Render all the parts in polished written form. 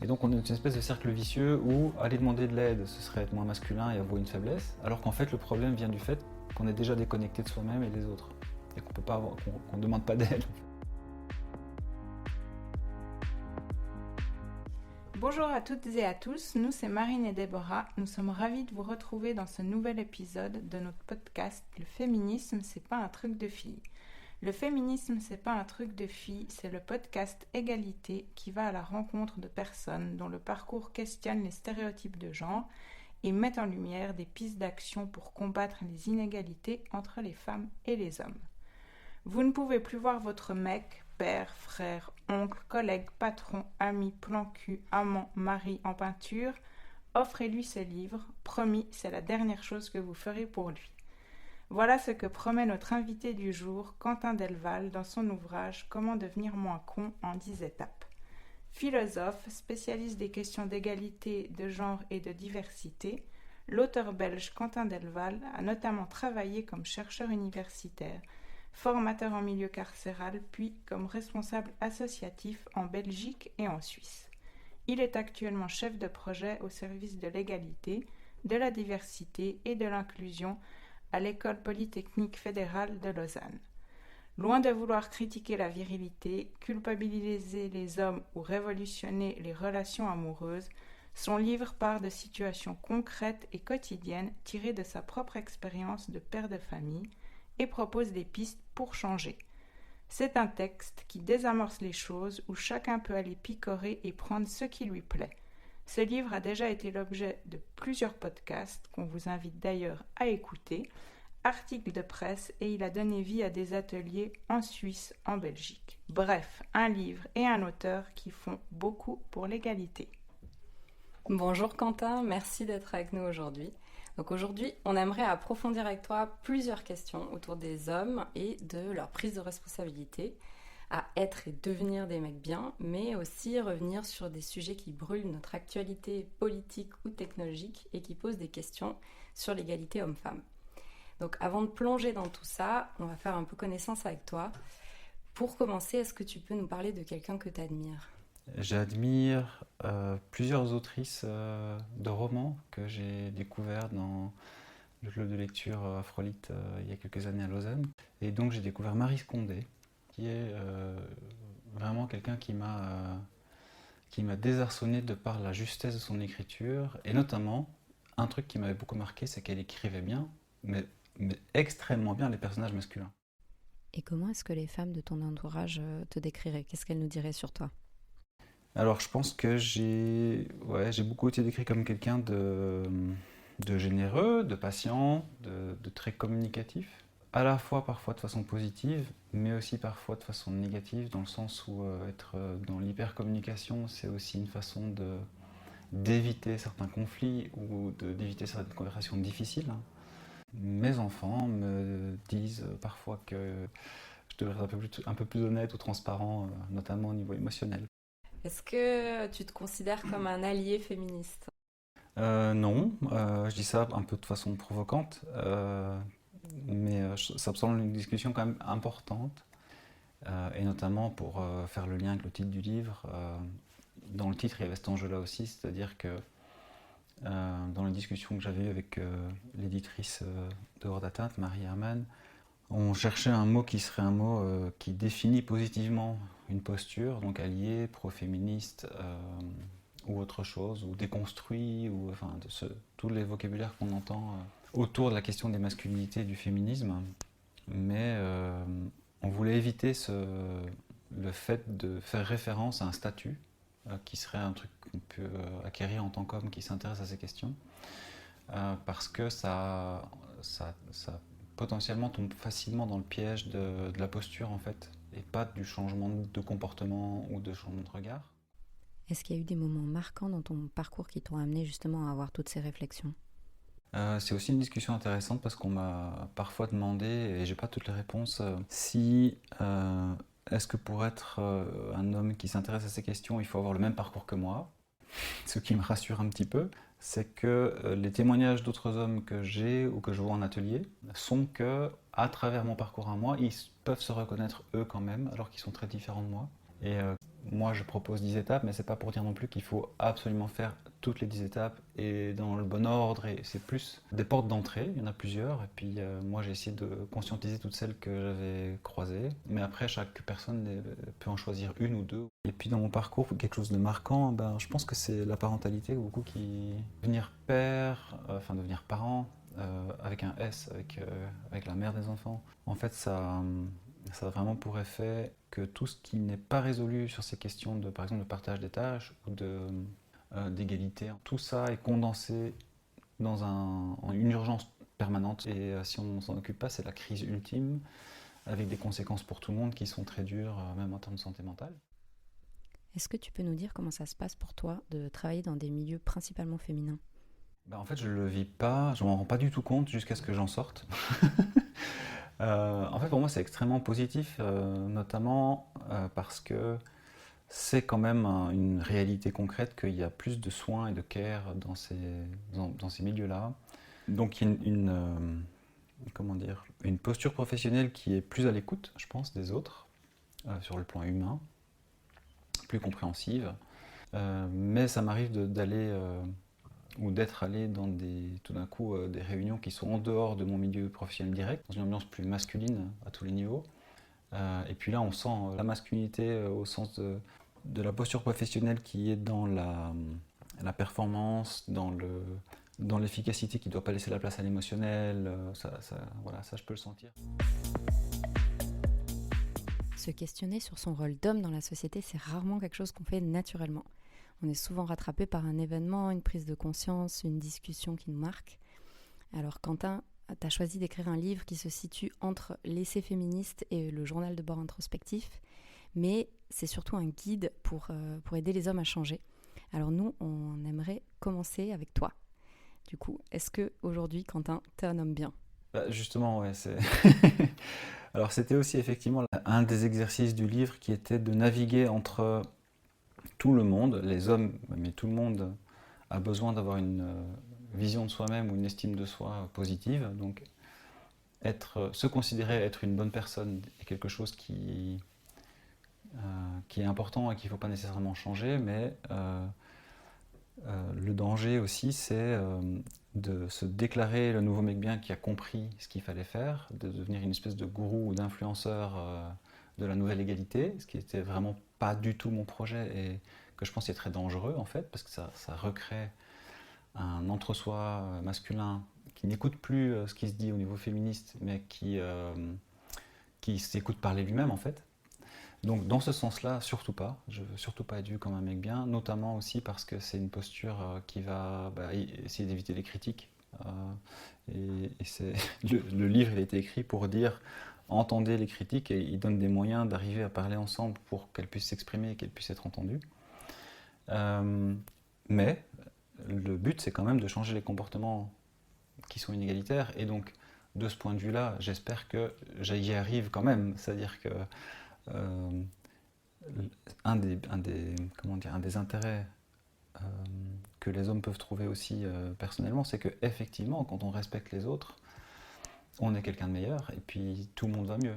Et donc on est dans une espèce de cercle vicieux où aller demander de l'aide, ce serait être moins masculin et avouer une faiblesse, alors qu'en fait le problème vient du fait qu'on est déjà déconnecté de soi-même et des autres, et qu'on ne demande pas d'aide. Bonjour à toutes et à tous, nous c'est Marine et Déborah, nous sommes ravis de vous retrouver dans ce nouvel épisode de notre podcast « Le féminisme, c'est pas un truc de fille ». Le féminisme, c'est pas un truc de fille, c'est le podcast Égalité qui va à la rencontre de personnes dont le parcours questionne les stéréotypes de genre et met en lumière des pistes d'action pour combattre les inégalités entre les femmes et les hommes. Vous ne pouvez plus voir votre mec, père, frère, oncle, collègue, patron, ami, plan cul, amant, mari en peinture. Offrez-lui ce livre, promis, c'est la dernière chose que vous ferez pour lui. Voilà ce que promet notre invité du jour, Quentin Delval, dans son ouvrage « Comment devenir moins con en 10 étapes ». Philosophe, spécialiste des questions d'égalité, de genre et de diversité, l'auteur belge Quentin Delval a notamment travaillé comme chercheur universitaire, formateur en milieu carcéral, puis comme responsable associatif en Belgique et en Suisse. Il est actuellement chef de projet au service de l'égalité, de la diversité et de l'inclusion à l'École polytechnique fédérale de Lausanne. Loin de vouloir critiquer la virilité, culpabiliser les hommes ou révolutionner les relations amoureuses, son livre part de situations concrètes et quotidiennes tirées de sa propre expérience de père de famille et propose des pistes pour changer. C'est un texte qui désamorce les choses où chacun peut aller picorer et prendre ce qui lui plaît. Ce livre a déjà été l'objet de plusieurs podcasts qu'on vous invite d'ailleurs à écouter, articles de presse et il a donné vie à des ateliers en Suisse, en Belgique. Bref, un livre et un auteur qui font beaucoup pour l'égalité. Bonjour Quentin, merci d'être avec nous aujourd'hui. Donc aujourd'hui, on aimerait approfondir avec toi plusieurs questions autour des hommes et de leur prise de responsabilité à être et devenir des mecs bien, mais aussi revenir sur des sujets qui brûlent notre actualité politique ou technologique et qui posent des questions sur l'égalité homme-femme. Donc avant de plonger dans tout ça, on va faire un peu connaissance avec toi. Pour commencer, est-ce que tu peux nous parler de quelqu'un que tu admires ? J'admire plusieurs autrices de romans que j'ai découvertes dans le club de lecture Afrolite il y a quelques années à Lausanne. Et donc j'ai découvert Marie Scondé, qui est vraiment quelqu'un qui m'a désarçonné de par la justesse de son écriture. Et notamment, un truc qui m'avait beaucoup marqué, c'est qu'elle écrivait bien, mais extrêmement bien les personnages masculins. Et comment est-ce que les femmes de ton entourage te décriraient ? Qu'est-ce qu'elles nous diraient sur toi ? Alors je pense que j'ai beaucoup été décrit comme quelqu'un de généreux, de patient, de très communicatif. À la fois parfois de façon positive, mais aussi parfois de façon négative, dans le sens où être dans l'hypercommunication, c'est aussi une façon d'éviter certains conflits ou d'éviter certaines conversations difficiles. Mes enfants me disent parfois que je devrais être un peu plus honnête ou transparent, notamment au niveau émotionnel. Est-ce que tu te considères comme un allié féministe ? Non, je dis ça un peu de façon provocante, mais ça me semble une discussion quand même importante, et notamment pour faire le lien avec le titre du livre. Dans le titre, il y avait cet enjeu-là aussi, c'est-à-dire que dans les discussions que j'avais eues avec l'éditrice de Hors d'Atteinte, Marie Herman, on cherchait un mot qui serait un mot qui définit positivement une posture, donc allié, pro-féministe ou autre chose, ou déconstruit, ou enfin tous les vocabulaires qu'on entend autour de la question des masculinités et du féminisme. Mais on voulait éviter le fait de faire référence à un statut qui serait un truc qu'on peut acquérir en tant qu'homme qui s'intéresse à ces questions, parce que ça potentiellement tombe facilement dans le piège de la posture en fait, et pas du changement de comportement ou de changement de regard. Est-ce qu'il y a eu des moments marquants dans ton parcours qui t'ont amené justement à avoir toutes ces réflexions ? C'est aussi une discussion intéressante parce qu'on m'a parfois demandé, et j'ai pas toutes les réponses, si est-ce que pour être un homme qui s'intéresse à ces questions, il faut avoir le même parcours que moi ? Ce qui me rassure un petit peu, c'est que les témoignages d'autres hommes que j'ai ou que je vois en atelier sont que, à travers mon parcours à moi, ils peuvent se reconnaître eux quand même, alors qu'ils sont très différents de moi. Et moi je propose 10 étapes, mais c'est pas pour dire non plus qu'il faut absolument faire toutes les 10 étapes et dans le bon ordre. Et c'est plus des portes d'entrée, il y en a plusieurs. Et puis moi j'ai essayé de conscientiser toutes celles que j'avais croisées. Mais après, chaque personne peut en choisir une ou deux. Et puis dans mon parcours, quelque chose de marquant, je pense que c'est la parentalité, beaucoup qui... Devenir père, devenir parent, avec un S, avec la mère des enfants. En fait, ça a vraiment pour effet que tout ce qui n'est pas résolu sur ces questions de, par exemple, de partage des tâches ou d'égalité, tout ça est condensé dans une urgence permanente. Et si on ne s'en occupe pas, c'est la crise ultime, avec des conséquences pour tout le monde qui sont très dures, même en termes de santé mentale. Est-ce que tu peux nous dire comment ça se passe pour toi de travailler dans des milieux principalement féminins ? En fait, je ne le vis pas, je ne m'en rends pas du tout compte jusqu'à ce que j'en sorte. En fait, pour moi, c'est extrêmement positif, notamment parce que c'est quand même une réalité concrète qu'il y a plus de soins et de care dans ces milieux-là. Donc, il y a une posture professionnelle qui est plus à l'écoute, je pense, des autres, sur le plan humain, plus compréhensive. Mais ça m'arrive d'aller... ou d'être allé dans tout d'un coup des réunions qui sont en dehors de mon milieu professionnel direct, dans une ambiance plus masculine à tous les niveaux. Et puis là, on sent la masculinité au sens de la posture professionnelle qui est dans la performance, dans l'efficacité qui ne doit pas laisser la place à l'émotionnel. Ça, je peux le sentir. Se questionner sur son rôle d'homme dans la société, c'est rarement quelque chose qu'on fait naturellement. On est souvent rattrapé par un événement, une prise de conscience, une discussion qui nous marque. Alors Quentin, tu as choisi d'écrire un livre qui se situe entre l'essai féministe et le journal de bord introspectif, mais c'est surtout un guide pour aider les hommes à changer. Alors nous, on aimerait commencer avec toi. Du coup, est-ce qu'aujourd'hui, Quentin, tu es un homme bien ? Justement, ouais, c'est... Alors c'était aussi effectivement un des exercices du livre qui était de naviguer entre... Tout le monde, les hommes, mais tout le monde a besoin d'avoir une vision de soi-même ou une estime de soi positive. Donc, se considérer être une bonne personne est quelque chose qui est important et qu'il ne faut pas nécessairement changer, mais le danger aussi, c'est de se déclarer le nouveau mec bien qui a compris ce qu'il fallait faire, de devenir une espèce de gourou ou d'influenceur de la nouvelle égalité, ce qui n'était vraiment pas du tout mon projet et que je pense est très dangereux en fait, parce que ça recrée un entre-soi masculin qui n'écoute plus ce qui se dit au niveau féministe, mais qui s'écoute parler lui-même en fait. Donc dans ce sens-là, surtout pas. Je veux surtout pas être vu comme un mec bien, notamment aussi parce que c'est une posture qui va essayer d'éviter les critiques. Et le livre il a été écrit pour dire entendez les critiques et il donne des moyens d'arriver à parler ensemble pour qu'elles puissent s'exprimer et qu'elles puissent être entendues. Mais le but c'est quand même de changer les comportements qui sont inégalitaires et donc de ce point de vue-là, j'espère que j'y arrive quand même. C'est-à-dire que un des intérêts que les hommes peuvent trouver aussi personnellement, c'est que effectivement, quand on respecte les autres, on est quelqu'un de meilleur et puis tout le monde va mieux.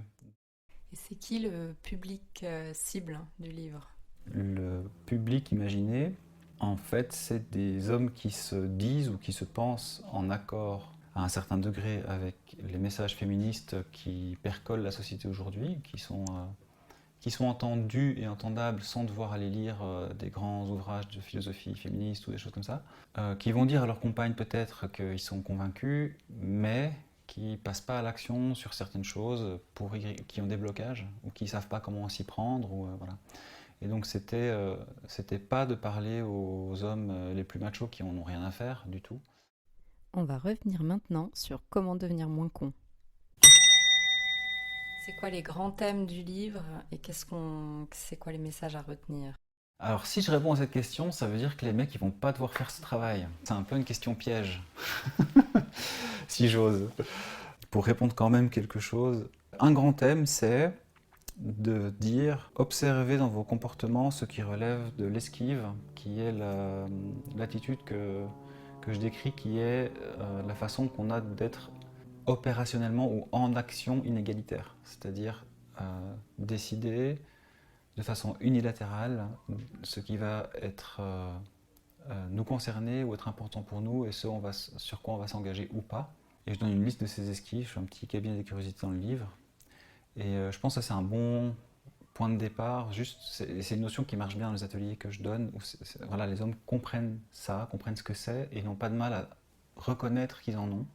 Et c'est qui le public cible du livre ? Le public imaginé, en fait, c'est des hommes qui se disent ou qui se pensent en accord à un certain degré avec les messages féministes qui percolent la société aujourd'hui, qui sont entendus et entendables sans devoir aller lire des grands ouvrages de philosophie féministe ou des choses comme ça, qui vont dire à leurs compagnes peut-être qu'ils sont convaincus, mais qui ne passent pas à l'action sur certaines choses, qui ont des blocages ou qui ne savent pas comment s'y prendre. Voilà. Et donc c'était pas de parler aux hommes les plus machos qui n'en ont rien à faire du tout. On va revenir maintenant sur comment devenir moins con. C'est quoi les grands thèmes du livre et c'est quoi les messages à retenir ? Alors si je réponds à cette question, ça veut dire que les mecs ils vont pas devoir faire ce travail. C'est un peu une question piège, si j'ose. Pour répondre quand même quelque chose, un grand thème c'est de dire observez dans vos comportements ce qui relève de l'esquive, qui est l'attitude que je décris, qui est la façon qu'on a d'être opérationnellement ou en action inégalitaire, c'est-à-dire décider de façon unilatérale ce qui va être nous concerner ou être important pour nous et sur quoi on va s'engager ou pas. Et je donne une liste de ces esquives, je fais un petit cabinet des curiosités dans le livre. Et je pense que ça c'est un bon point de départ. Juste, c'est une notion qui marche bien dans les ateliers que je donne, où voilà, les hommes comprennent ça, comprennent ce que c'est et n'ont pas de mal à reconnaître qu'ils en ont.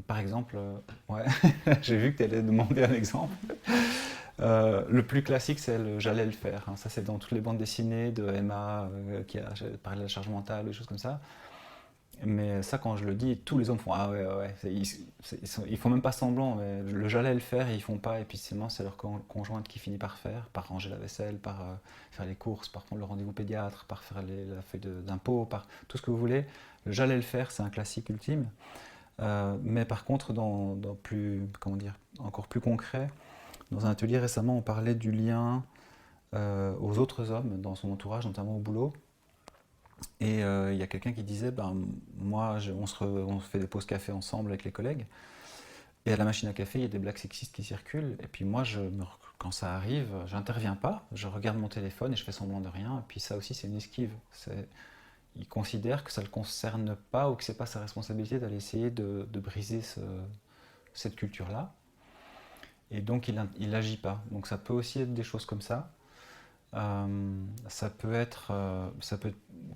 Par exemple, ouais, j'ai vu que tu allais demander un exemple. Le plus classique, c'est le j'allais le faire. Hein. Ça, c'est dans toutes les bandes dessinées de Emma qui a parlé de la charge mentale, des choses comme ça. Mais ça, quand je le dis, tous les hommes font ah ouais, ouais, ouais. Ils font même pas semblant. Mais le j'allais le faire, et ils font pas. Et puis seulement, c'est leur conjointe qui finit par faire, par ranger la vaisselle, par faire les courses, par prendre le rendez-vous pédiatre, par faire la feuille d'impôt, par tout ce que vous voulez. Le j'allais le faire, c'est un classique ultime. Mais par contre, dans plus, comment dire, encore plus concret, dans un atelier récemment, on parlait du lien aux autres hommes dans son entourage, notamment au boulot. Et il y a quelqu'un qui disait, moi, on fait des pauses café ensemble avec les collègues. Et à la machine à café, il y a des blagues sexistes qui circulent. Et puis moi, quand ça arrive, j'interviens pas. Je regarde mon téléphone et je fais semblant de rien. Et puis ça aussi, c'est une esquive. Il considère que ça ne le concerne pas ou que ce n'est pas sa responsabilité d'aller essayer de briser cette culture-là. Et donc, il n'agit pas. Donc ça peut aussi être des choses comme ça. Ça peut,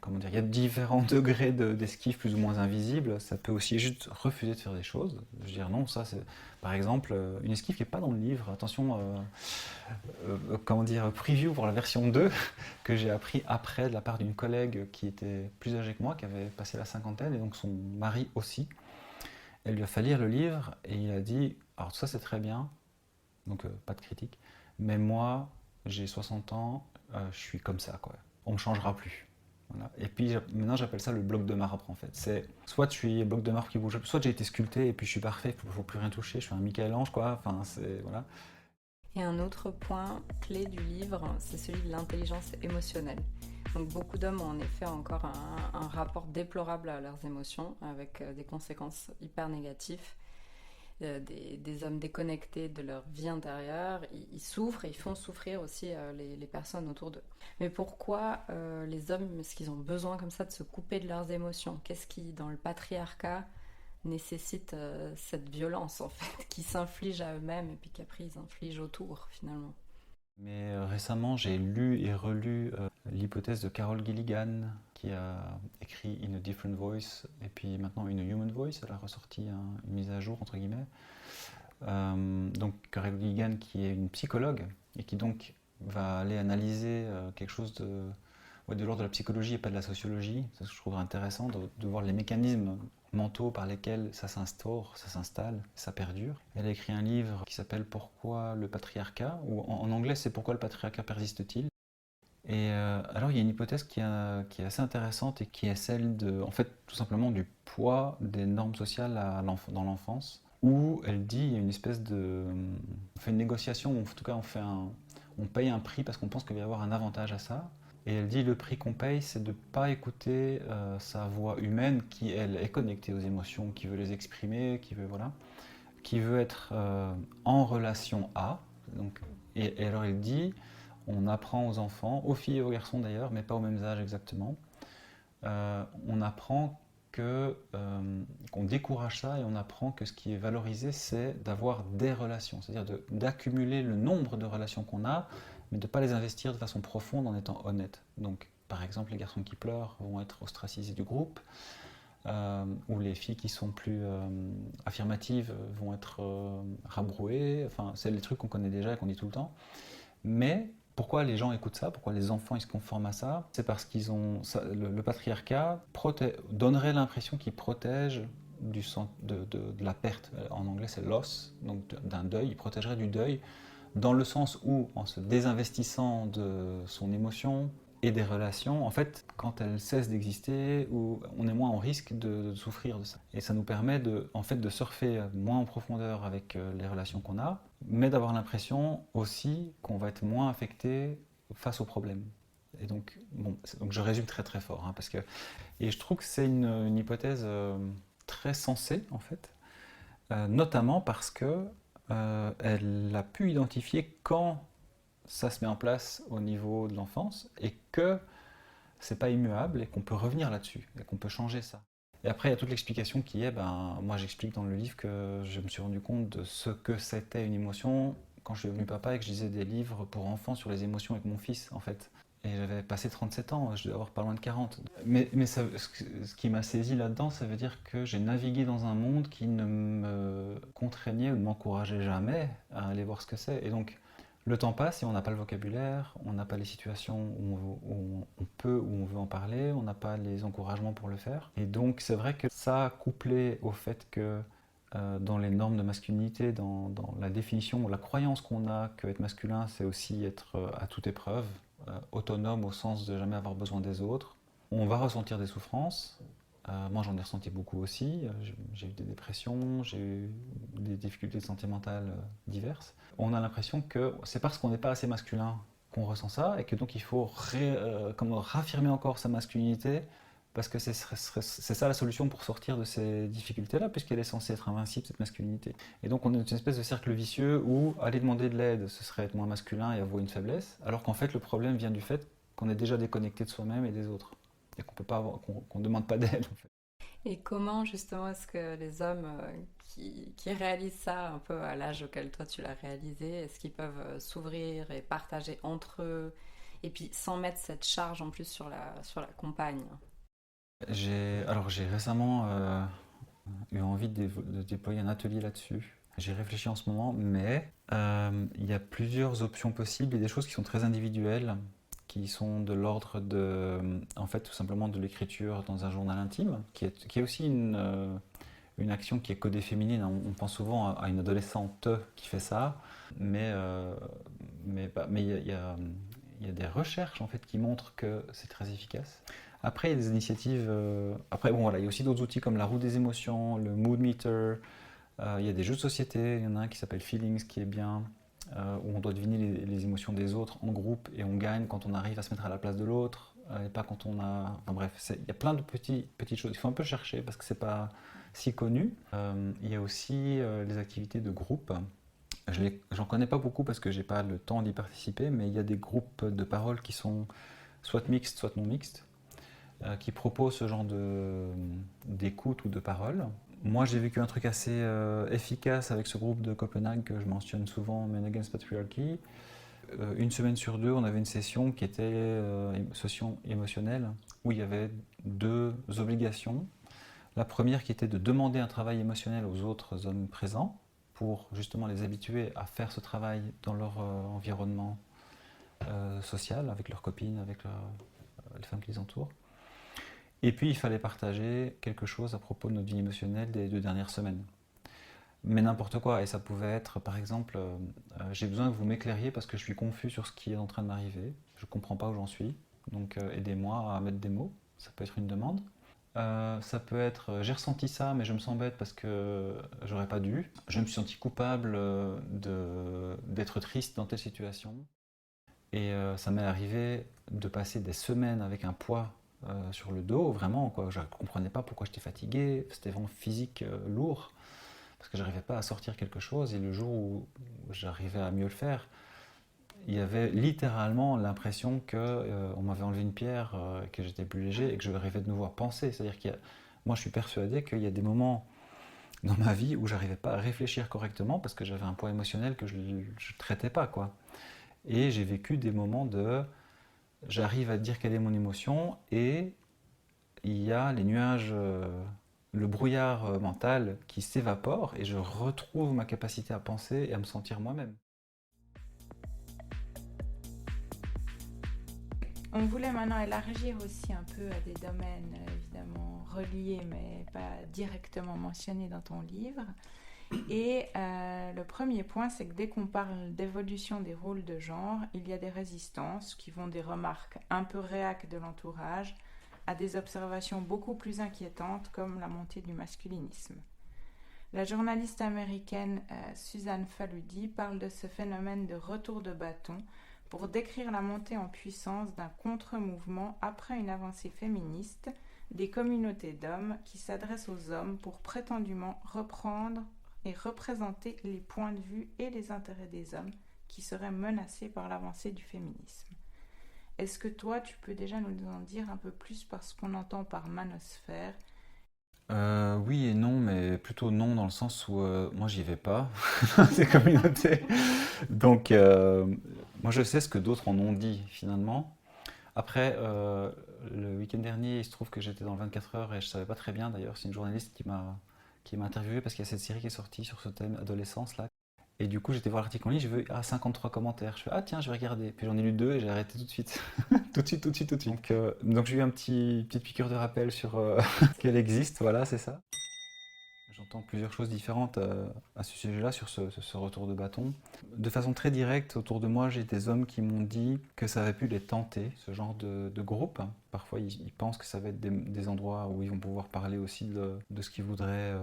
comment dire, il y a différents degrés d'esquive plus ou moins invisibles. Ça peut aussi juste refuser de faire des choses. Je veux dire non, ça c'est par exemple une esquive qui n'est pas dans le livre. Attention, comment dire, preview pour la version 2 que j'ai appris après de la part d'une collègue qui était plus âgée que moi, qui avait passé la cinquantaine et donc son mari aussi. Elle lui a fait lire le livre et il a dit alors tout ça c'est très bien, donc pas de critique, mais moi j'ai 60 ans, je suis comme ça, quoi. On ne me changera plus. Voilà. Et puis maintenant j'appelle ça le bloc de marbre en fait. C'est soit je suis bloc de marbre qui bouge, soit j'ai été sculpté et puis je suis parfait, il ne faut plus rien toucher, je suis un Michel-Ange quoi. Enfin, voilà. Et un autre point clé du livre, c'est celui de l'intelligence émotionnelle. Donc beaucoup d'hommes ont en effet encore un rapport déplorable à leurs émotions, avec des conséquences hyper négatives. Des hommes déconnectés de leur vie intérieure, ils souffrent et ils font souffrir aussi les personnes autour d'eux. Mais pourquoi les hommes, est-ce qu'ils ont besoin comme ça de se couper de leurs émotions? Qu'est-ce qui, dans le patriarcat, nécessite cette violence en fait, qui s'inflige à eux-mêmes et puis qu'après ils infligent autour finalement? Mais récemment, j'ai lu et relu l'hypothèse de Carol Gilligan, qui a écrit In a Different Voice, et puis maintenant In a Human Voice, elle a ressorti une mise à jour, entre guillemets. Donc Carol Gilligan, qui est une psychologue, et qui donc va aller analyser quelque chose de l'ordre de la psychologie et pas de la sociologie. C'est ce que je trouve intéressant, de voir les mécanismes mentaux par lesquels ça s'instaure, ça s'installe, ça perdure. Elle a écrit un livre qui s'appelle Pourquoi le patriarcat, ou en anglais c'est Pourquoi le patriarcat persiste-t-il. Et alors il y a une hypothèse qui est assez intéressante et qui est celle en fait tout simplement du poids des normes sociales dans l'enfance, où elle dit il y a une espèce on fait une négociation, ou en tout cas on paye un prix parce qu'on pense qu'il va y avoir un avantage à ça. Et elle dit le prix qu'on paye, c'est de ne pas écouter sa voix humaine qui, elle, est connectée aux émotions, qui veut les exprimer, qui veut être en relation à. Donc, et alors elle dit, on apprend aux enfants, aux filles et aux garçons d'ailleurs, mais pas au même âge exactement, on apprend qu'on décourage ça et on apprend que ce qui est valorisé, c'est d'avoir des relations, c'est-à-dire d'accumuler le nombre de relations qu'on a, mais de ne pas les investir de façon profonde en étant honnête. Donc, par exemple, les garçons qui pleurent vont être ostracisés du groupe, ou les filles qui sont plus affirmatives vont être rabrouées. Enfin, c'est les trucs qu'on connaît déjà et qu'on dit tout le temps. Mais pourquoi les gens écoutent ça? Pourquoi les enfants ils se conforment à ça? C'est parce qu'ils ont le patriarcat donnerait l'impression qu'il protège de la perte. En anglais, c'est loss, donc d'un deuil. Il protégerait du deuil, dans le sens où, en se désinvestissant de son émotion et des relations, en fait, quand elles cessent d'exister, on est moins en risque de souffrir de ça. Et ça nous permet de surfer moins en profondeur avec les relations qu'on a, mais d'avoir l'impression aussi qu'on va être moins affecté face aux problèmes. Et donc je résume très très fort, hein, et je trouve que c'est une hypothèse très sensée, en fait, notamment parce que elle a pu identifier quand ça se met en place au niveau de l'enfance et que c'est pas immuable et qu'on peut revenir là-dessus et qu'on peut changer ça. Et après, il y a toute l'explication qui est, moi j'explique dans le livre que je me suis rendu compte de ce que c'était une émotion quand je suis devenu papa et que je lisais des livres pour enfants sur les émotions avec mon fils, en fait. Et j'avais passé 37 ans, je devais avoir pas loin de 40. Mais ce qui m'a saisi là-dedans, ça veut dire que j'ai navigué dans un monde qui ne me contraignait ou ne m'encourageait jamais à aller voir ce que c'est. Et donc, le temps passe et on n'a pas le vocabulaire, on n'a pas les situations où on peut ou on veut en parler, on n'a pas les encouragements pour le faire. Et donc, c'est vrai que ça, couplé au fait que dans les normes de masculinité, dans la définition ou la croyance qu'on a qu'être masculin, c'est aussi être à toute épreuve, autonome au sens de jamais avoir besoin des autres. On va ressentir des souffrances. Moi, j'en ai ressenti beaucoup aussi. J'ai eu des dépressions, j'ai eu des difficultés sentimentales diverses. On a l'impression que c'est parce qu'on n'est pas assez masculin qu'on ressent ça et que donc il faut raffirmer encore sa masculinité parce que c'est ça la solution pour sortir de ces difficultés-là, puisqu'elle est censée être invincible, cette masculinité. Et donc on est dans une espèce de cercle vicieux où aller demander de l'aide, ce serait être moins masculin et avouer une faiblesse, alors qu'en fait le problème vient du fait qu'on est déjà déconnecté de soi-même et des autres, et qu'on ne demande pas d'aide. En fait. Et comment justement est-ce que les hommes qui réalisent ça un peu à l'âge auquel toi tu l'as réalisé, est-ce qu'ils peuvent s'ouvrir et partager entre eux, et puis sans mettre cette charge en plus sur la compagne? J'ai récemment eu envie de déployer un atelier là-dessus. J'y réfléchis en ce moment, mais il y a plusieurs options possibles et des choses qui sont très individuelles, qui sont de l'ordre de, en fait, tout simplement de l'écriture dans un journal intime, qui est aussi une action qui est codée féminine. On pense souvent à une adolescente qui fait ça, mais il y a des recherches en fait qui montrent que c'est très efficace. Après, il y a des initiatives. Après, bon, voilà, il y a aussi d'autres outils comme la roue des émotions, le mood meter. Il y a des jeux de société. Il y en a un qui s'appelle Feelings qui est bien, où on doit deviner les émotions des autres en groupe et on gagne quand on arrive à se mettre à la place de l'autre et pas quand on a. Enfin bref, il y a plein de petites choses. Il faut un peu chercher parce que c'est pas si connu. Il y a aussi les activités de groupe. J'en connais pas beaucoup parce que j'ai pas le temps d'y participer, mais il y a des groupes de parole qui sont soit mixtes, soit non mixtes, qui proposent ce genre d'écoute ou de parole. Moi, j'ai vécu un truc assez efficace avec ce groupe de Copenhague que je mentionne souvent, Men Against Patriarchy. Une semaine sur deux, on avait une session qui était session émotionnelle, où il y avait 2 obligations. La première qui était de demander un travail émotionnel aux autres hommes présents, pour justement les habituer à faire ce travail dans leur environnement social, avec leurs copines, avec les femmes qui les entourent. Et puis il fallait partager quelque chose à propos de notre vie émotionnelle des 2 dernières semaines. Mais n'importe quoi, et ça pouvait être par exemple, j'ai besoin que vous m'éclairiez parce que je suis confus sur ce qui est en train de m'arriver, je ne comprends pas où j'en suis, donc aidez-moi à mettre des mots, ça peut être une demande. Ça peut être j'ai ressenti ça mais je me sens bête parce que j'aurais pas dû, je me suis senti coupable d'être triste dans telle situation. Et ça m'est arrivé de passer des semaines avec un poids sur le dos, vraiment, quoi. Je ne comprenais pas pourquoi j'étais fatigué, c'était vraiment physique lourd, parce que j'arrivais pas à sortir quelque chose, et le jour où j'arrivais à mieux le faire, il y avait littéralement l'impression qu'on m'avait enlevé une pierre, que j'étais plus léger et que je arrivais de nouveau à penser. C'est-à-dire moi je suis persuadé qu'il y a des moments dans ma vie où j'arrivais pas à réfléchir correctement parce que j'avais un poids émotionnel que je ne traitais pas, quoi. Et j'ai vécu des moments de j'arrive à dire quelle est mon émotion et il y a les nuages, le brouillard mental qui s'évapore et je retrouve ma capacité à penser et à me sentir moi-même. On voulait maintenant élargir aussi un peu à des domaines évidemment reliés mais pas directement mentionnés dans ton livre. Et le premier point, c'est que dès qu'on parle d'évolution des rôles de genre, il y a des résistances qui vont des remarques un peu réac de l'entourage à des observations beaucoup plus inquiétantes comme la montée du masculinisme. La journaliste américaine Suzanne Faludi parle de ce phénomène de retour de bâton pour décrire la montée en puissance d'un contre-mouvement après une avancée féministe des communautés d'hommes qui s'adressent aux hommes pour prétendument reprendre et représenter les points de vue et les intérêts des hommes qui seraient menacées par l'avancée du féminisme. Est-ce que toi, tu peux déjà nous en dire un peu plus par ce qu'on entend par manosphère? Oui et non, mais plutôt non dans le sens où moi j'y vais pas dans ces communautés. Donc moi je sais ce que d'autres en ont dit finalement. Après, le week-end dernier, il se trouve que j'étais dans le 24 heures et je savais pas très bien d'ailleurs. C'est une journaliste qui m'a interviewé parce qu'il y a cette série qui est sortie sur ce thème adolescence là. Et du coup, j'étais voir l'article en ligne, j'ai vu 53 commentaires. Je fais ah tiens, je vais regarder. Puis j'en ai lu 2 et j'ai arrêté tout de suite. Tout de suite, tout de suite, tout de suite. Donc j'ai eu petite piqûre de rappel sur qu'elle existe, voilà, c'est ça. J'entends plusieurs choses différentes à ce sujet-là, sur ce retour de bâton. De façon très directe, autour de moi, j'ai des hommes qui m'ont dit que ça avait pu les tenter, ce genre de groupe. Parfois, ils pensent que ça va être des endroits où ils vont pouvoir parler aussi de ce qu'ils voudraient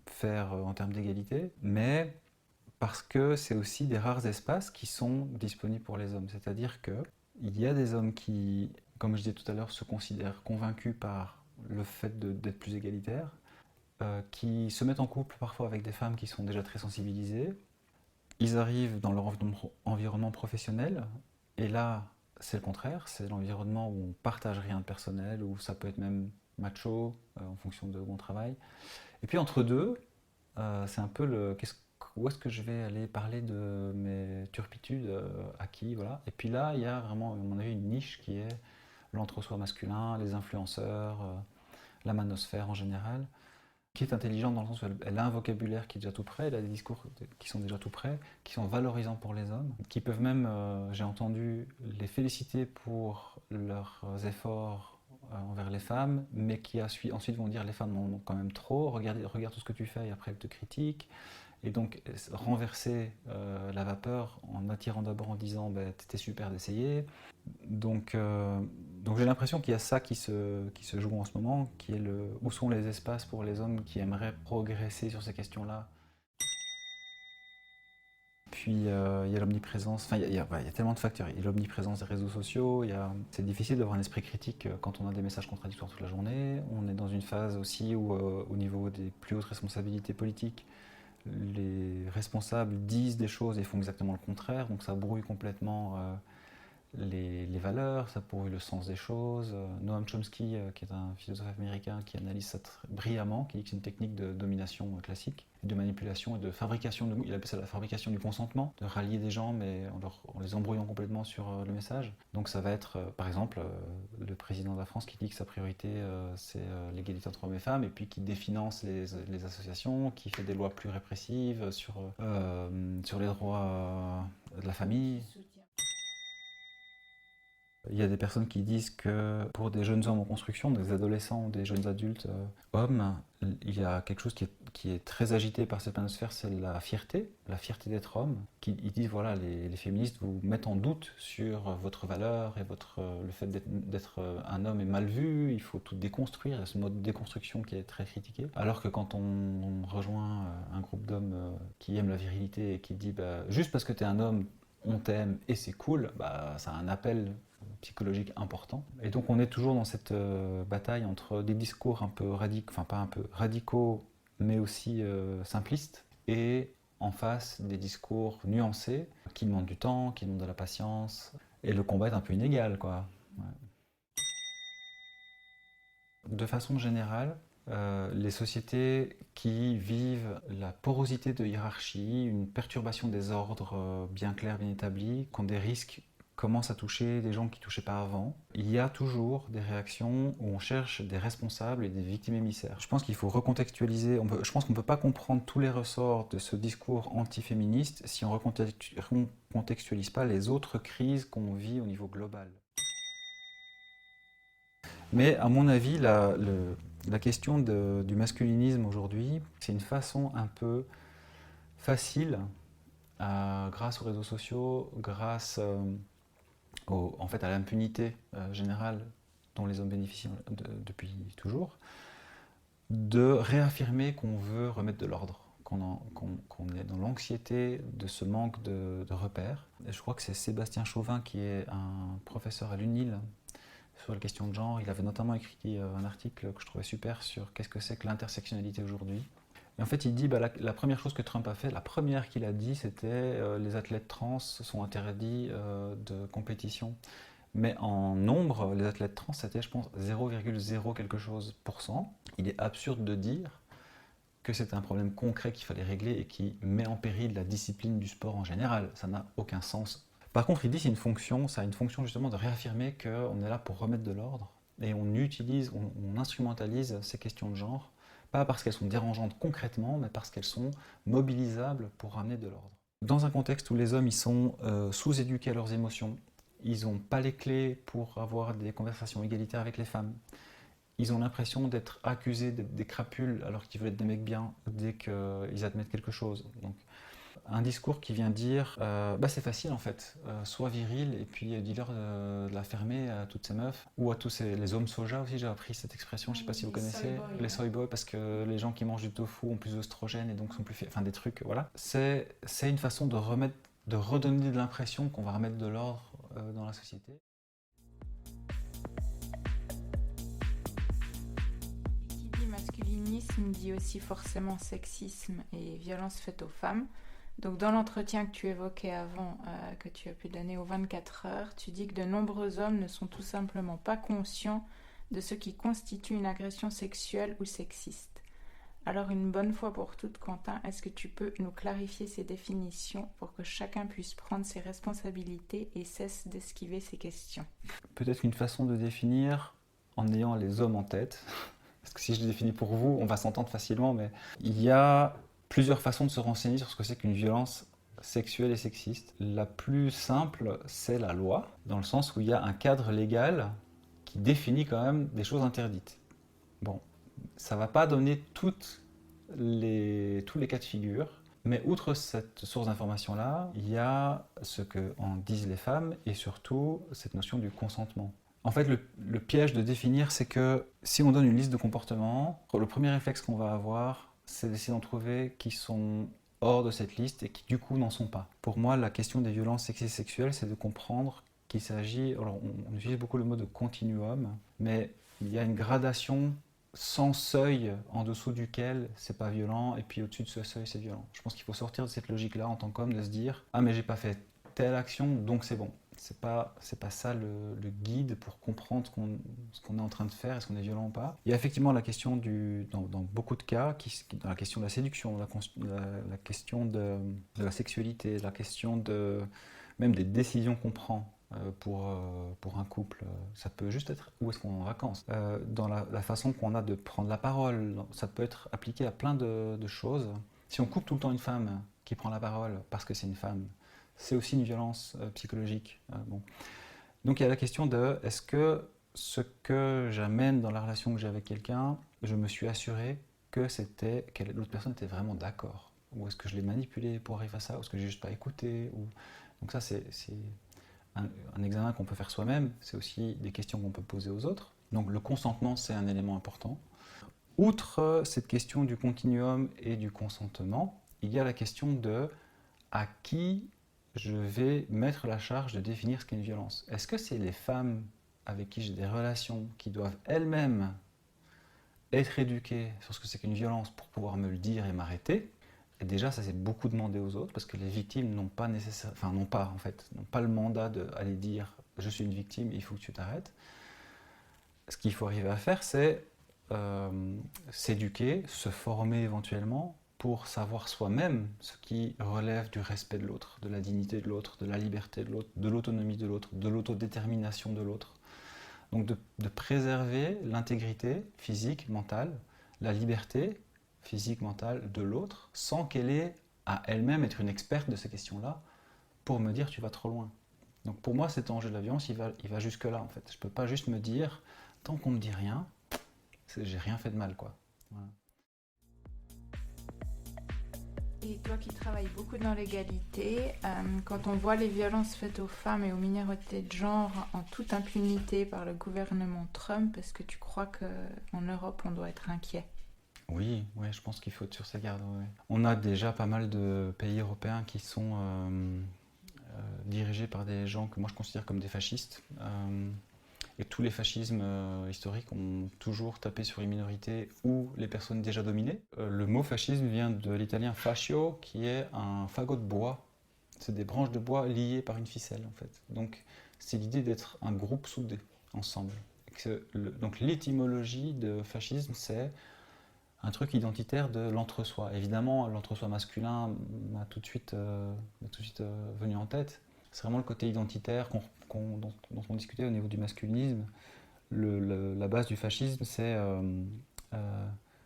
faire en termes d'égalité. Mais parce que c'est aussi des rares espaces qui sont disponibles pour les hommes. C'est-à-dire qu'il y a des hommes qui, comme je disais tout à l'heure, se considèrent convaincus par le fait d'être plus égalitaires, qui se mettent en couple parfois avec des femmes qui sont déjà très sensibilisées. Ils arrivent dans leur environnement professionnel, et là, c'est le contraire, c'est l'environnement où on partage rien de personnel, où ça peut être même macho, en fonction de où on travaille. Et puis entre deux, c'est un peu où est-ce que je vais aller parler de mes turpitudes, à qui, voilà. Et puis là, il y a vraiment, à mon avis, une niche qui est l'entre-soi masculin, les influenceurs, la manosphère en général, qui est intelligente dans le sens où elle a un vocabulaire qui est déjà tout prêt, elle a des discours qui sont déjà tout prêts, qui sont valorisants pour les hommes, qui peuvent même, j'ai entendu, les féliciter pour leurs efforts envers les femmes, mais qui ensuite vont dire les femmes en ont quand même trop, regarde tout ce que tu fais et après elles te critiquent. Et donc renverser la vapeur en attirant d'abord en disant bah, t'étais super d'essayer. Donc j'ai l'impression qu'il y a ça qui se joue en ce moment, qui est où sont les espaces pour les hommes qui aimeraient progresser sur ces questions-là. Puis il y a l'omniprésence, enfin il y a tellement de facteurs. Il y a l'omniprésence des réseaux sociaux, c'est difficile d'avoir un esprit critique quand on a des messages contradictoires toute la journée. On est dans une phase aussi où au niveau des plus hautes responsabilités politiques, les responsables disent des choses et font exactement le contraire, donc ça brouille complètement les valeurs, ça brouille le sens des choses. Noam Chomsky, qui est un philosophe américain qui analyse ça brillamment, qui dit que c'est une technique de domination classique, de manipulation et de fabrication, il appelle ça la fabrication du consentement, de rallier des gens mais en les embrouillant complètement sur le message. Donc ça va être par exemple le président de la France qui dit que sa priorité c'est l'égalité entre hommes et femmes, et puis qui définance les associations, qui fait des lois plus répressives sur les droits de la famille. Il y a des personnes qui disent que pour des jeunes hommes en construction, des adolescents ou des jeunes adultes hommes, il y a quelque chose qui est très agité par cette manosphère, c'est la fierté d'être homme. Ils disent voilà, les féministes vous mettent en doute sur votre valeur et le fait d'être un homme est mal vu, il faut tout déconstruire, il y a ce mode de déconstruction qui est très critiqué. Alors que quand on rejoint un groupe d'hommes qui aiment la virilité et qui dit bah, juste parce que tu es un homme, on t'aime et c'est cool, bah, ça a un appel psychologique important. Et donc on est toujours dans cette bataille entre des discours un peu radicaux, enfin pas un peu radicaux, mais aussi simplistes, et en face des discours nuancés qui demandent du temps, qui demandent de la patience, et le combat est un peu inégal, quoi. Ouais. De façon générale, les sociétés qui vivent la porosité de hiérarchie, une perturbation des ordres bien clairs, bien établis, qui ont des risques commencent à toucher des gens qui ne touchaient pas avant, il y a toujours des réactions où on cherche des responsables et des victimes émissaires. Je pense qu'il faut recontextualiser, je pense qu'on ne peut pas comprendre tous les ressorts de ce discours antiféministe si on ne recontextualise pas les autres crises qu'on vit au niveau global. Mais à mon avis, la question du masculinisme aujourd'hui, c'est une façon un peu facile, grâce aux réseaux sociaux, grâce en fait, à l'impunité générale dont les hommes bénéficient depuis toujours, de réaffirmer qu'on veut remettre de l'ordre, qu'on est dans l'anxiété de ce manque de repères. Et je crois que c'est Sébastien Chauvin, qui est un professeur à l'UNIL sur la question de genre. Il avait notamment écrit un article que je trouvais super sur qu'est-ce que c'est que l'intersectionnalité aujourd'hui. Et en fait, il dit la première chose que Trump a fait, la première qu'il a dit, c'était les athlètes trans sont interdits de compétition. Mais en nombre, les athlètes trans, c'était, je pense, 0,0 quelque chose %. Il est absurde de dire que c'est un problème concret qu'il fallait régler et qui met en péril la discipline du sport en général. Ça n'a aucun sens. Par contre, il dit que ça a une fonction justement de réaffirmer qu'on est là pour remettre de l'ordre et on instrumentalise ces questions de genre, pas parce qu'elles sont dérangeantes concrètement, mais parce qu'elles sont mobilisables pour ramener de l'ordre. Dans un contexte où les hommes ils sont sous-éduqués à leurs émotions, ils n'ont pas les clés pour avoir des conversations égalitaires avec les femmes, ils ont l'impression d'être accusés d'être des crapules alors qu'ils veulent être des mecs bien dès qu'ils admettent quelque chose. Donc, un discours qui vient dire c'est facile en fait, sois viril et puis dis-leur de la fermer à toutes ces meufs ou à tous les hommes soja aussi. J'ai appris cette expression, je sais pas si vous connaissez, les soy boys, parce que les gens qui mangent du tofu ont plus d'oestrogène et donc sont plus enfin des trucs, voilà. C'est une façon de redonner de l'impression qu'on va remettre de l'ordre dans la société. Qui dit masculinisme dit aussi forcément sexisme et violence faite aux femmes. Donc dans l'entretien que tu évoquais avant, que tu as pu donner aux 24 heures, tu dis que de nombreux hommes ne sont tout simplement pas conscients de ce qui constitue une agression sexuelle ou sexiste. Alors une bonne fois pour toutes, Quentin, est-ce que tu peux nous clarifier ces définitions pour que chacun puisse prendre ses responsabilités et cesse d'esquiver ces questions? Peut-être une façon de définir en ayant les hommes en tête, parce que si je les définis pour vous, on va s'entendre facilement, mais il y a plusieurs façons de se renseigner sur ce que c'est qu'une violence sexuelle et sexiste. La plus simple, c'est la loi, dans le sens où il y a un cadre légal qui définit quand même des choses interdites. Bon, ça ne va pas donner tous les cas de figure, mais outre cette source d'information-là, il y a ce qu'en disent les femmes et surtout cette notion du consentement. En fait, le piège de définir, c'est que si on donne une liste de comportements, le premier réflexe qu'on va avoir, c'est d'essayer d'en trouver qui sont hors de cette liste et qui du coup n'en sont pas. Pour moi, la question des violences sexistes et sexuelles, c'est de comprendre qu'il s'agit, alors on utilise beaucoup le mot de continuum, mais il y a une gradation sans seuil en dessous duquel c'est pas violent et puis au-dessus de ce seuil c'est violent. Je pense qu'il faut sortir de cette logique-là en tant qu'homme, de se dire « Ah mais j'ai pas fait telle action, donc c'est bon ». C'est pas ça le guide pour comprendre ce qu'on est en train de faire, est-ce qu'on est violent ou pas. Il y a effectivement la question dans beaucoup de cas, dans la question de la séduction, la question de la sexualité, la question même des décisions qu'on prend pour un couple. Ça peut juste être où est-ce qu'on est en vacances. Dans la façon qu'on a de prendre la parole, ça peut être appliqué à plein de choses. Si on coupe tout le temps une femme qui prend la parole parce que c'est une femme, c'est aussi une violence psychologique. Bon. Donc il y a la question de est-ce que ce que j'amène dans la relation que j'ai avec quelqu'un, je me suis assuré que l'autre personne était vraiment d'accord, ou est-ce que je l'ai manipulé pour arriver à ça, ou est-ce que j'ai juste pas écouté, Donc ça c'est un examen qu'on peut faire soi-même, c'est aussi des questions qu'on peut poser aux autres. Donc le consentement c'est un élément important. Outre cette question du continuum et du consentement, il y a la question de à qui je vais mettre la charge de définir ce qu'est une violence. Est-ce que c'est les femmes avec qui j'ai des relations qui doivent elles-mêmes être éduquées sur ce que c'est qu'une violence pour pouvoir me le dire et m'arrêter? Et déjà, ça c'est beaucoup demandé aux autres parce que les victimes n'ont pas le mandat d'aller dire je suis une victime, il faut que tu t'arrêtes. Ce qu'il faut arriver à faire, c'est s'éduquer, se former éventuellement pour savoir soi-même ce qui relève du respect de l'autre, de la dignité de l'autre, de la liberté de l'autre, de l'autonomie de l'autre, de l'autodétermination de l'autre. Donc de préserver l'intégrité physique, mentale, la liberté physique, mentale de l'autre, sans qu'elle ait à elle-même être une experte de ces questions-là pour me dire tu vas trop loin. Donc pour moi, cet enjeu de la violence, il va jusque-là en fait. Je ne peux pas juste me dire, tant qu'on ne me dit rien, j'ai rien fait de mal, quoi. Voilà. Et toi qui travailles beaucoup dans l'égalité, quand on voit les violences faites aux femmes et aux minorités de genre en toute impunité par le gouvernement Trump, est-ce que tu crois qu'en Europe on doit être inquiet? Oui, je pense qu'il faut être sur ses gardes. Ouais. On a déjà pas mal de pays européens qui sont dirigés par des gens que moi je considère comme des fascistes. Et tous les fascismes historiques ont toujours tapé sur les minorités ou les personnes déjà dominées. Le mot fascisme vient de l'italien fascio, qui est un fagot de bois. C'est des branches de bois liées par une ficelle, en fait. Donc, c'est l'idée d'être un groupe soudé, ensemble. Donc, l'étymologie de fascisme, c'est un truc identitaire de l'entre-soi. Évidemment, l'entre-soi masculin m'a tout de suite venu en tête. C'est vraiment le côté identitaire dont on discutait au niveau du masculinisme. La base du fascisme, c'est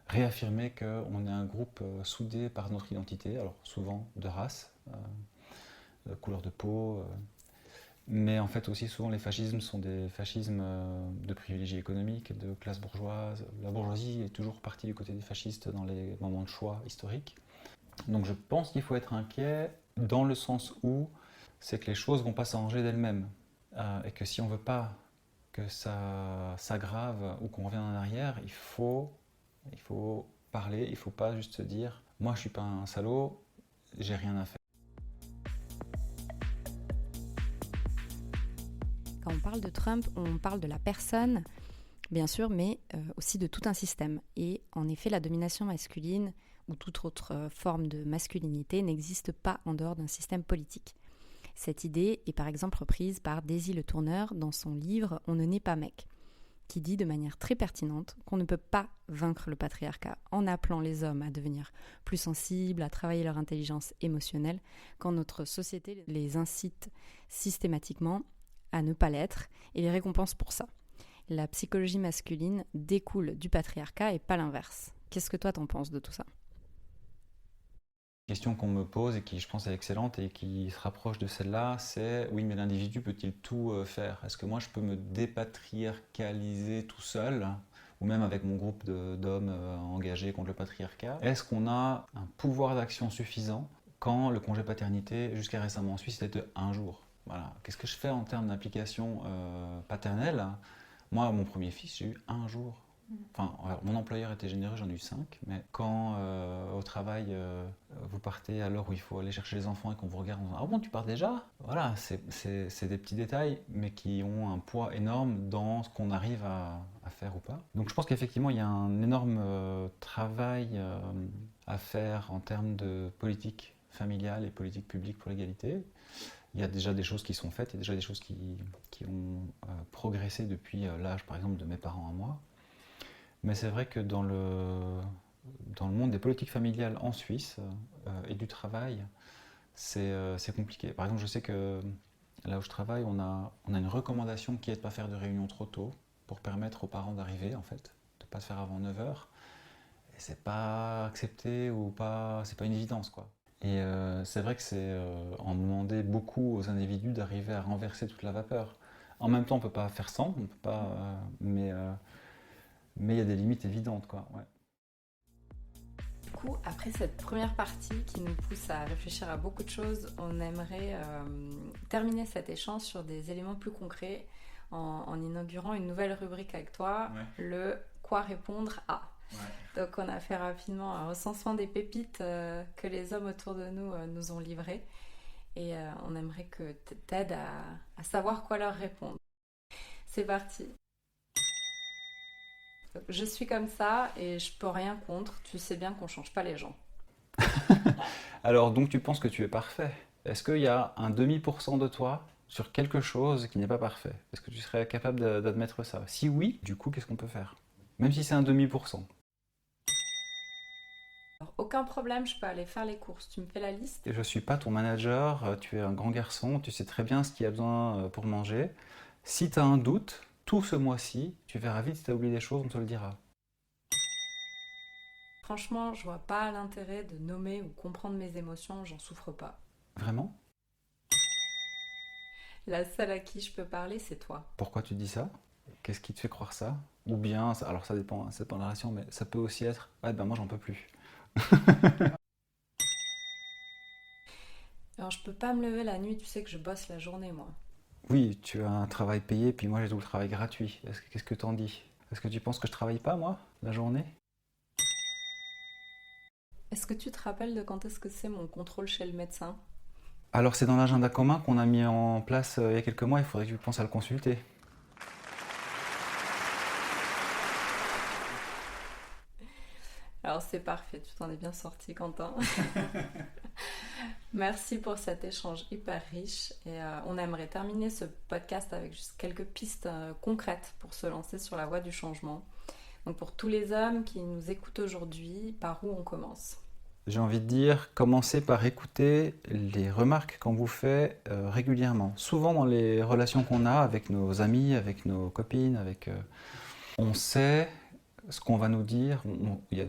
réaffirmer qu'on est un groupe soudé par notre identité, alors souvent de race, de couleur de peau, mais en fait aussi souvent les fascismes sont des fascismes de privilégiés économiques, de classe bourgeoise. La bourgeoisie est toujours partie du côté des fascistes dans les moments de choix historiques. Donc je pense qu'il faut être inquiet dans le sens où c'est que les choses ne vont pas s'arranger d'elles-mêmes. Et que si on ne veut pas que ça s'aggrave ou qu'on revienne en arrière, il faut parler, il ne faut pas juste se dire « moi je ne suis pas un salaud, j'ai rien à faire ». Quand on parle de Trump, on parle de la personne, bien sûr, mais aussi de tout un système. Et en effet, la domination masculine ou toute autre forme de masculinité n'existe pas en dehors d'un système politique. Cette idée est par exemple reprise par Daisy Le Tourneur dans son livre « On ne naît pas mec », qui dit de manière très pertinente qu'on ne peut pas vaincre le patriarcat en appelant les hommes à devenir plus sensibles, à travailler leur intelligence émotionnelle, quand notre société les incite systématiquement à ne pas l'être et les récompense pour ça. La psychologie masculine découle du patriarcat et pas l'inverse. Qu'est-ce que toi t'en penses de tout ça ? La question qu'on me pose et qui je pense est excellente et qui se rapproche de celle-là, c'est oui mais l'individu peut-il tout faire ? Est-ce que moi je peux me dépatriarcaliser tout seul ou même avec mon groupe d'hommes engagés contre le patriarcat ? Est-ce qu'on a un pouvoir d'action suffisant quand le congé paternité jusqu'à récemment en Suisse c'était de 1 jour ? Voilà. Qu'est-ce que je fais en termes d'implication paternelle ? Moi, mon premier fils, j'ai eu 1 jour. Enfin, alors, mon employeur était généreux, j'en ai eu 5, mais quand au travail, vous partez à l'heure où il faut aller chercher les enfants et qu'on vous regarde en disant « Ah bon, tu pars déjà ?» Voilà, c'est des petits détails, mais qui ont un poids énorme dans ce qu'on arrive à faire ou pas. Donc je pense qu'effectivement, il y a un énorme travail à faire en termes de politique familiale et politique publique pour l'égalité. Il y a déjà des choses qui sont faites, il y a déjà des choses qui ont progressé depuis l'âge, par exemple, de mes parents à moi. Mais c'est vrai que dans le monde des politiques familiales en Suisse et du travail, c'est compliqué. Par exemple, je sais que là où je travaille, on a une recommandation qui est de ne pas faire de réunion trop tôt pour permettre aux parents d'arriver, en fait, de ne pas se faire avant 9h. Et c'est pas accepté ou pas, c'est pas une évidence, quoi. Et c'est vrai que c'est en demander beaucoup aux individus d'arriver à renverser toute la vapeur. En même temps, on ne peut pas faire sans, on peut pas, mais il y a des limites évidentes, quoi. Ouais. Du coup, après cette première partie qui nous pousse à réfléchir à beaucoup de choses, on aimerait terminer cet échange sur des éléments plus concrets en inaugurant une nouvelle rubrique avec toi, le « Quoi répondre à ». Ouais. Donc on a fait rapidement un recensement des pépites que les hommes autour de nous ont livrées et on aimerait que tu t'aides à savoir quoi leur répondre. C'est parti. Donc, je suis comme ça et je peux rien contre, tu sais bien qu'on change pas les gens. Alors donc tu penses que tu es parfait. Est-ce qu'il y a un demi% de toi sur quelque chose qui n'est pas parfait ? Est-ce que tu serais capable d'admettre ça ? Si oui, du coup qu'est-ce qu'on peut faire ? Même si c'est un demi%. Alors, aucun problème, je peux aller faire les courses. Tu me fais la liste ? Et je ne suis pas ton manager, tu es un grand garçon, tu sais très bien ce qu'il y a besoin pour manger. Si tu as un doute, tout ce mois-ci, tu verras vite si tu as oublié des choses, on te le dira. Franchement, je vois pas l'intérêt de nommer ou comprendre mes émotions, j'en souffre pas. Vraiment ? La seule à qui je peux parler, c'est toi. Pourquoi tu dis ça ? Qu'est-ce qui te fait croire ça ? Ou bien, alors ça dépend de la relation, mais ça peut aussi être « Ouais, ben moi j'en peux plus ». Alors je peux pas me lever la nuit, tu sais que je bosse la journée moi. Oui, tu as un travail payé, puis moi j'ai tout le travail gratuit. Qu'est-ce que t'en dis ? Est-ce que tu penses que je travaille pas moi, la journée ? Est-ce que tu te rappelles de quand est-ce que c'est mon contrôle chez le médecin ? Alors c'est dans l'agenda commun qu'on a mis en place il y a quelques mois, il faudrait que tu penses à le consulter. Alors c'est parfait, tu t'en es bien sorti Quentin. Merci pour cet échange hyper riche et on aimerait terminer ce podcast avec juste quelques pistes concrètes pour se lancer sur la voie du changement. Donc pour tous les hommes qui nous écoutent aujourd'hui, par où on commence ? J'ai envie de dire, commencez par écouter les remarques qu'on vous fait régulièrement. Souvent dans les relations qu'on a avec nos amis, avec nos copines, on sait ce qu'on va nous dire. Il y a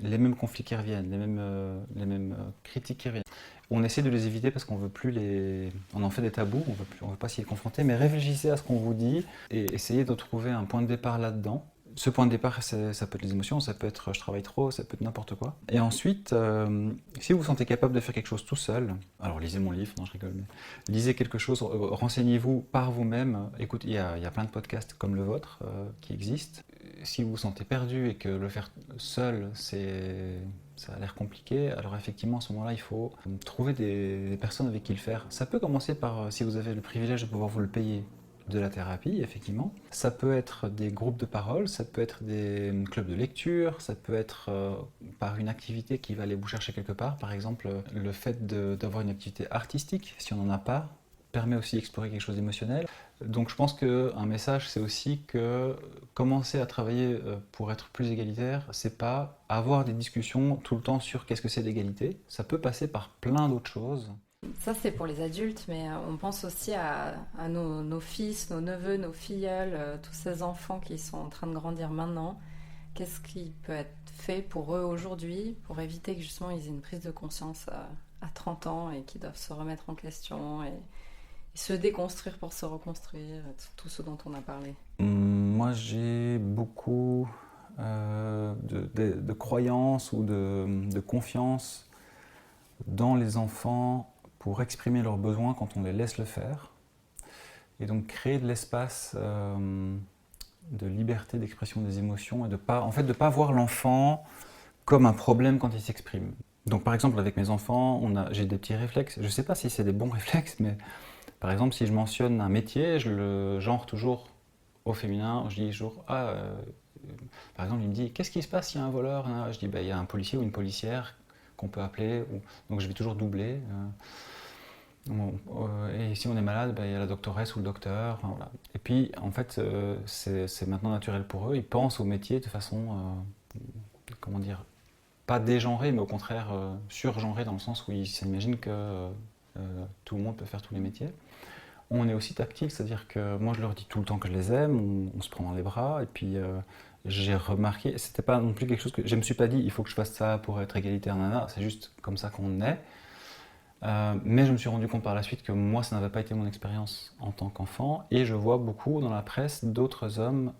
les mêmes conflits qui reviennent, les mêmes critiques qui reviennent. On essaie de les éviter parce qu'on veut plus on en fait des tabous, on veut pas s'y confronter, mais réfléchissez à ce qu'on vous dit et essayez de trouver un point de départ là-dedans. Ce point de départ, ça peut être les émotions, ça peut être je travaille trop, ça peut être n'importe quoi. Et ensuite, si vous vous sentez capable de faire quelque chose tout seul, alors lisez mon livre, non je rigole, mais lisez quelque chose, renseignez-vous par vous-même. Écoutez, il y a plein de podcasts comme le vôtre qui existent. Si vous vous sentez perdu et que le faire seul, ça a l'air compliqué, alors effectivement à ce moment-là, il faut trouver des personnes avec qui le faire. Ça peut commencer par, si vous avez le privilège de pouvoir vous le payer, de la thérapie, effectivement. Ça peut être des groupes de parole, ça peut être des clubs de lecture, ça peut être par une activité qui va aller vous chercher quelque part. Par exemple, le fait d'avoir une activité artistique, si on n'en a pas, permet aussi d'explorer quelque chose d'émotionnel. Donc je pense qu'un message, c'est aussi que commencer à travailler pour être plus égalitaire, c'est pas avoir des discussions tout le temps sur qu'est-ce que c'est l'égalité. Ça peut passer par plein d'autres choses. Ça, c'est pour les adultes, mais on pense aussi à nos fils, nos neveux, nos filleuls, tous ces enfants qui sont en train de grandir maintenant. Qu'est-ce qui peut être fait pour eux aujourd'hui pour éviter que justement ils aient une prise de conscience à 30 ans et qu'ils doivent se remettre en question et se déconstruire pour se reconstruire, tout ce dont on a parlé? Moi, j'ai beaucoup de croyances ou de confiance dans les enfants pour exprimer leurs besoins quand on les laisse le faire. Et donc créer de l'espace de liberté d'expression des émotions et de pas voir l'enfant comme un problème quand il s'exprime. Donc par exemple avec mes enfants, j'ai des petits réflexes. Je ne sais pas si c'est des bons réflexes, mais par exemple si je mentionne un métier, je le genre toujours au féminin. Je dis toujours par exemple il me dit qu'est-ce qui se passe s'il y a un voleur? Je dis il y a un policier ou une policière qu'on peut appeler. Donc je vais toujours doubler. Et si on est malade, il y a la doctoresse ou le docteur. Voilà. Et puis, en fait, c'est maintenant naturel pour eux. Ils pensent au métier de façon, comment dire, pas dégenrée, mais au contraire surgenrée, dans le sens où ils s'imaginent que tout le monde peut faire tous les métiers. On est aussi tactile, c'est-à-dire que moi, je leur dis tout le temps que je les aime, on se prend dans les bras, et puis j'ai remarqué, c'était pas non plus quelque chose que je me suis pas dit, il faut que je fasse ça pour être égalitaire, nana, c'est juste comme ça qu'on est. Mais je me suis rendu compte par la suite que moi, ça n'avait pas été mon expérience en tant qu'enfant. Et je vois beaucoup dans la presse d'autres hommes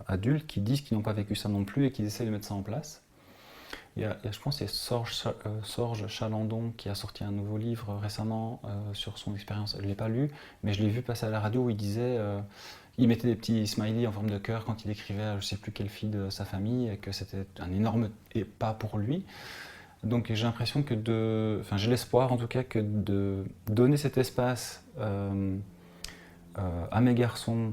adultes qui disent qu'ils n'ont pas vécu ça non plus et qui essaient de mettre ça en place. Je pense qu'il y a Sorge Chalandon qui a sorti un nouveau livre récemment sur son expérience. Je ne l'ai pas lu, mais je l'ai vu passer à la radio où il disait... il mettait des petits smileys en forme de cœur quand il écrivait à je ne sais plus quelle fille de sa famille et que c'était un énorme pas pour lui. Donc j'ai l'impression j'ai l'espoir en tout cas que de donner cet espace à mes garçons,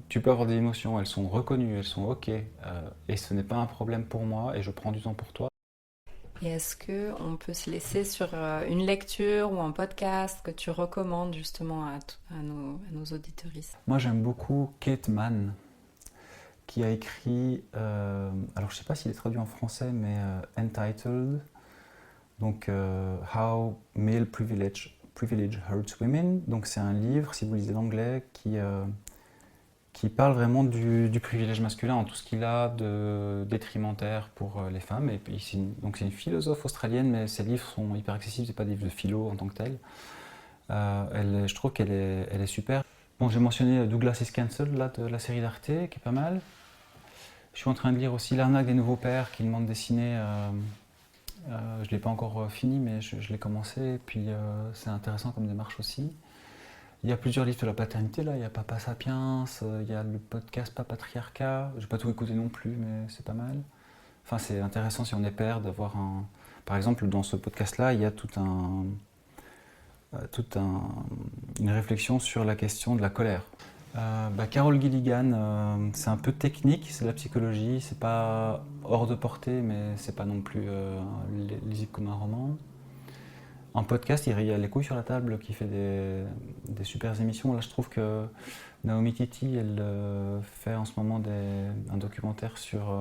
tu peux avoir des émotions, elles sont reconnues, elles sont ok, et ce n'est pas un problème pour moi et je prends du temps pour toi. Et est-ce qu'on peut se laisser sur une lecture ou un podcast que tu recommandes justement à nos auditeuristes? Moi j'aime beaucoup Kate Manne, qui a écrit, alors je ne sais pas s'il est traduit en français, mais Entitled, donc How Male Privilege Hurts Women. Donc c'est un livre, si vous lisez l'anglais, qui parle vraiment du privilège masculin en tout ce qu'il a de détrimentaire pour les femmes. Et puis c'est une philosophe australienne, mais ses livres sont hyper accessibles, c'est pas des livres de philo en tant que tel. Je trouve qu'elle est super. Bon, j'ai mentionné Douglas is Cancelled, là, de la série d'Arte, qui est pas mal. Je suis en train de lire aussi L'arnaque des nouveaux pères, qui est une bande dessinée. Je ne l'ai pas encore fini, mais je l'ai commencé. Et puis c'est intéressant comme démarche aussi. Il y a plusieurs livres de la paternité, là. Il y a Papa Sapiens, il y a le podcast Pas Patriarcat. Je n'ai pas tout écouté non plus, mais c'est pas mal. Enfin, c'est intéressant si on est père d'avoir un... Par exemple, dans ce podcast-là, il y a une réflexion sur la question de la colère. Carol Gilligan, c'est un peu technique, c'est de la psychologie, c'est pas hors de portée, mais c'est pas non plus lisible comme un roman. En podcast, il y a Les Couilles sur la table qui fait des super émissions. Là, je trouve que Naomi Kitty, elle fait en ce moment un documentaire sur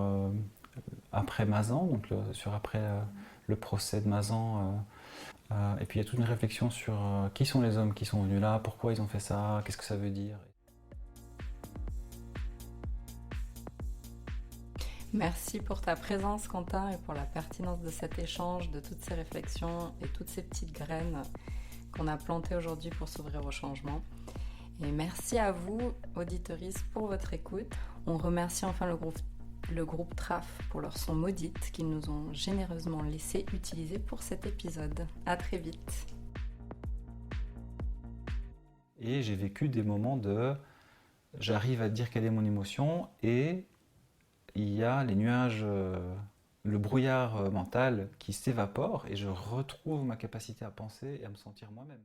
après Mazan, donc sur après le procès de Mazan. Et puis il y a toute une réflexion sur qui sont les hommes qui sont venus là, pourquoi ils ont fait ça, qu'est-ce que ça veut dire. Merci pour ta présence, Quentin, et pour la pertinence de cet échange, de toutes ces réflexions et toutes ces petites graines qu'on a plantées aujourd'hui pour s'ouvrir au changement. Et merci à vous, auditeuristes, pour votre écoute. On remercie enfin le groupe TRAF pour leur son maudite qu'ils nous ont généreusement laissé utiliser pour cet épisode. À très vite. Et j'ai vécu des moments j'arrive à dire quelle est mon émotion et il y a les nuages, le brouillard mental qui s'évapore et je retrouve ma capacité à penser et à me sentir moi-même.